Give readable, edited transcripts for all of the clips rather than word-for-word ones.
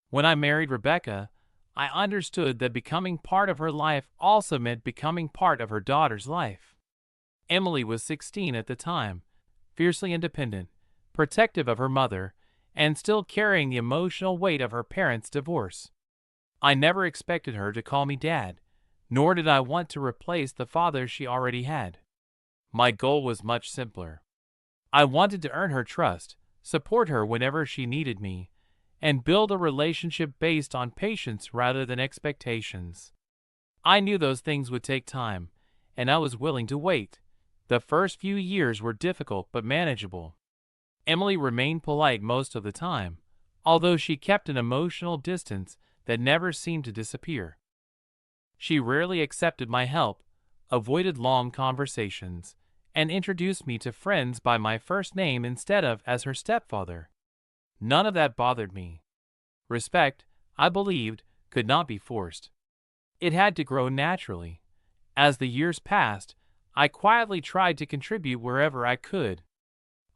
When I married Rebecca, I understood that becoming part of her life also meant becoming part of her daughter's life. Emily was 16 at the time, fiercely independent, protective of her mother, and still carrying the emotional weight of her parents' divorce. I never expected her to call me dad, nor did I want to replace the father she already had. My goal was much simpler. I wanted to earn her trust, support her whenever she needed me, and build a relationship based on patience rather than expectations. I knew those things would take time, and I was willing to wait. The first few years were difficult but manageable. Emily remained polite most of the time, although she kept an emotional distance that never seemed to disappear. She rarely accepted my help, avoided long conversations, and introduced me to friends by my first name instead of as her stepfather. None of that bothered me. Respect, I believed, could not be forced. It had to grow naturally. As the years passed, I quietly tried to contribute wherever I could.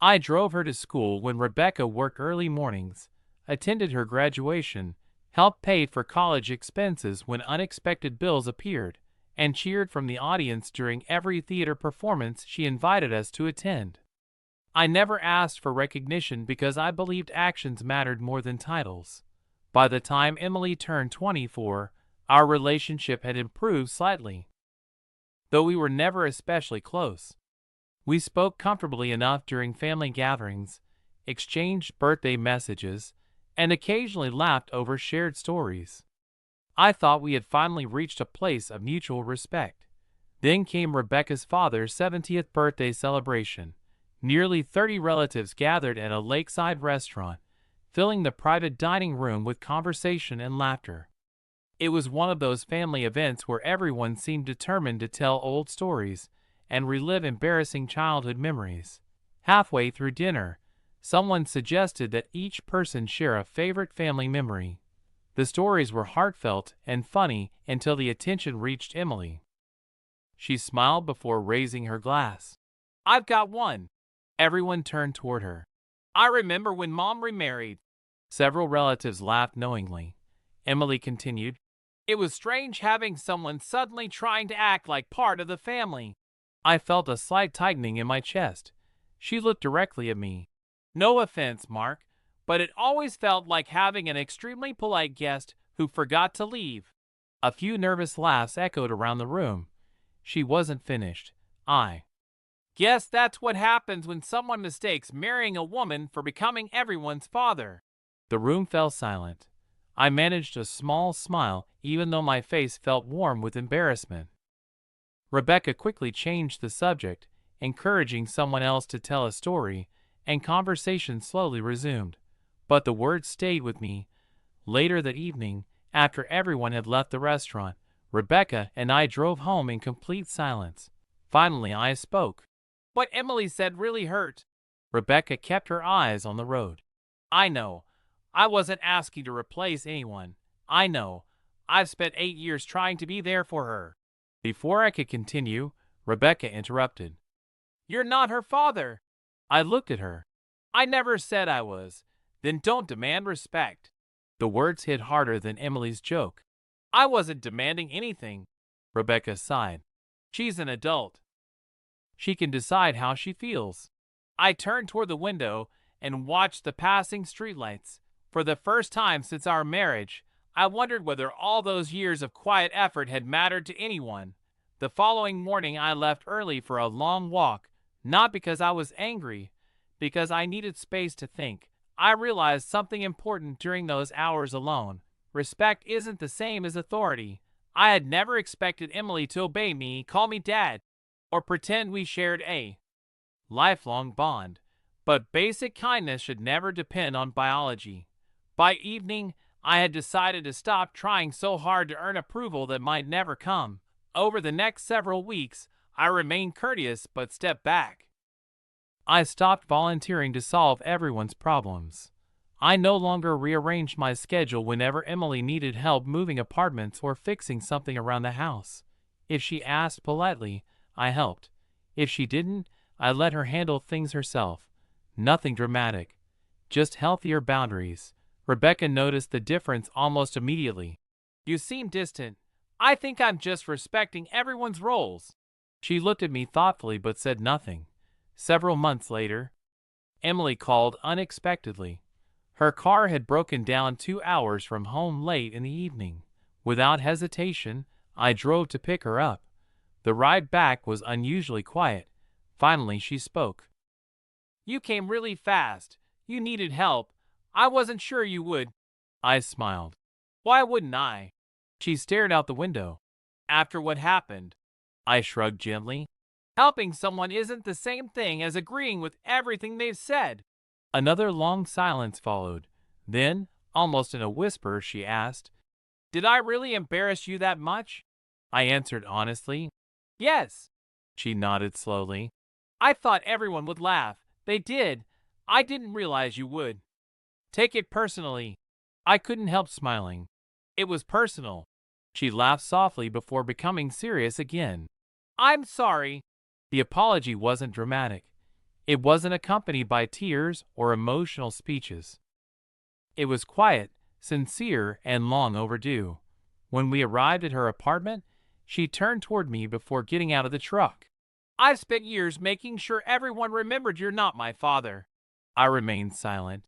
I drove her to school when Rebecca worked early mornings, attended her graduation, helped pay for college expenses when unexpected bills appeared, and cheered from the audience during every theater performance she invited us to attend. I never asked for recognition because I believed actions mattered more than titles. By the time Emily turned 24, our relationship had improved slightly, though we were never especially close. We spoke comfortably enough during family gatherings, exchanged birthday messages, and occasionally laughed over shared stories. I thought we had finally reached a place of mutual respect. Then came Rebecca's father's 70th birthday celebration. Nearly 30 relatives gathered at a lakeside restaurant, filling the private dining room with conversation and laughter. It was one of those family events where everyone seemed determined to tell old stories and relive embarrassing childhood memories. Halfway through dinner, someone suggested that each person share a favorite family memory. The stories were heartfelt and funny until the attention reached Emily. She smiled before raising her glass. "I've got one." Everyone turned toward her. "I remember when Mom remarried." Several relatives laughed knowingly. Emily continued, "It was strange having someone suddenly trying to act like part of the family." I felt a slight tightening in my chest. She looked directly at me. "No offense, Mark, but it always felt like having an extremely polite guest who forgot to leave." A few nervous laughs echoed around the room. She wasn't finished. I guess that's what happens when someone mistakes marrying a woman for becoming everyone's father. The room fell silent. I managed a small smile even though my face felt warm with embarrassment. Rebecca quickly changed the subject, encouraging someone else to tell a story, and conversation slowly resumed. But the words stayed with me. Later that evening, after everyone had left the restaurant, Rebecca and I drove home in complete silence. Finally, I spoke. "What Emily said really hurt." Rebecca kept her eyes on the road. "I know. I wasn't asking to replace anyone. I know. I've spent 8 years trying to be there for her." Before I could continue, Rebecca interrupted. "You're not her father." I looked at her. "I never said I was." "Then don't demand respect." The words hit harder than Emily's joke. "I wasn't demanding anything." Rebecca sighed. "She's an adult. She can decide how she feels." I turned toward the window and watched the passing streetlights. For the first time since our marriage, I wondered whether all those years of quiet effort had mattered to anyone. The following morning I left early for a long walk, not because I was angry, because I needed space to think. I realized something important during those hours alone. Respect isn't the same as authority. I had never expected Emily to obey me, call me dad, or pretend we shared a lifelong bond. But basic kindness should never depend on biology. By evening, I had decided to stop trying so hard to earn approval that might never come. Over the next several weeks, I remained courteous but stepped back. I stopped volunteering to solve everyone's problems. I no longer rearranged my schedule whenever Emily needed help moving apartments or fixing something around the house. If she asked politely, I helped. If she didn't, I let her handle things herself. Nothing dramatic, just healthier boundaries. Rebecca noticed the difference almost immediately. You seem distant. I think I'm just respecting everyone's roles. She looked at me thoughtfully but said nothing. Several months later, Emily called unexpectedly. Her car had broken down 2 hours from home late in the evening. Without hesitation, I drove to pick her up. The ride back was unusually quiet. Finally, she spoke. You came really fast. You needed help. I wasn't sure you would. I smiled. Why wouldn't I? She stared out the window. After what happened, I shrugged gently. Helping someone isn't the same thing as agreeing with everything they've said. Another long silence followed. Then, almost in a whisper, she asked, Did I really embarrass you that much? I answered honestly, Yes. She nodded slowly. I thought everyone would laugh. They did. I didn't realize you would. Take it personally. I couldn't help smiling. It was personal. She laughed softly before becoming serious again. I'm sorry. The apology wasn't dramatic. It wasn't accompanied by tears or emotional speeches. It was quiet, sincere, and long overdue. When we arrived at her apartment, she turned toward me before getting out of the truck. I've spent years making sure everyone remembered you're not my father. I remained silent.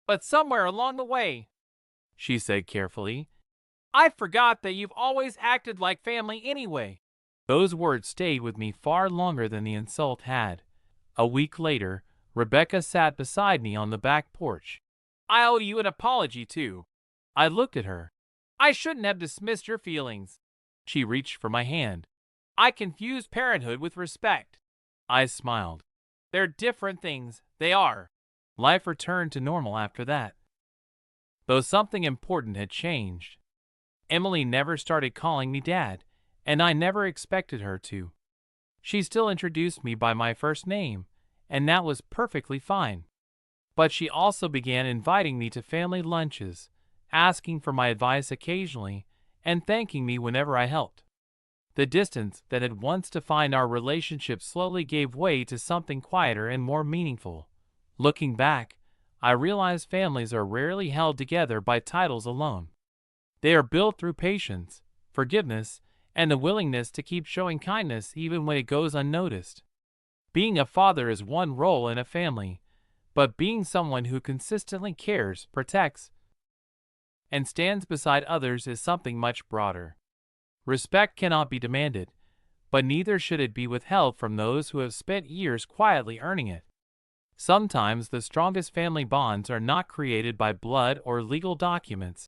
But somewhere along the way, she said carefully, I forgot that you've always acted like family anyway. Those words stayed with me far longer than the insult had. A week later, Rebecca sat beside me on the back porch. I owe you an apology, too. I looked at her. I shouldn't have dismissed your feelings. She reached for my hand. I confused parenthood with respect. I smiled. They're different things. They are. Life returned to normal after that. Though something important had changed. Emily never started calling me Dad, and I never expected her to. She still introduced me by my first name, and that was perfectly fine. But she also began inviting me to family lunches, asking for my advice occasionally, and thanking me whenever I helped. The distance that had once defined our relationship slowly gave way to something quieter and more meaningful. Looking back, I realized families are rarely held together by titles alone. They are built through patience, forgiveness, and the willingness to keep showing kindness even when it goes unnoticed. Being a father is one role in a family, but being someone who consistently cares, protects, and stands beside others is something much broader. Respect cannot be demanded, but neither should it be withheld from those who have spent years quietly earning it. Sometimes the strongest family bonds are not created by blood or legal documents,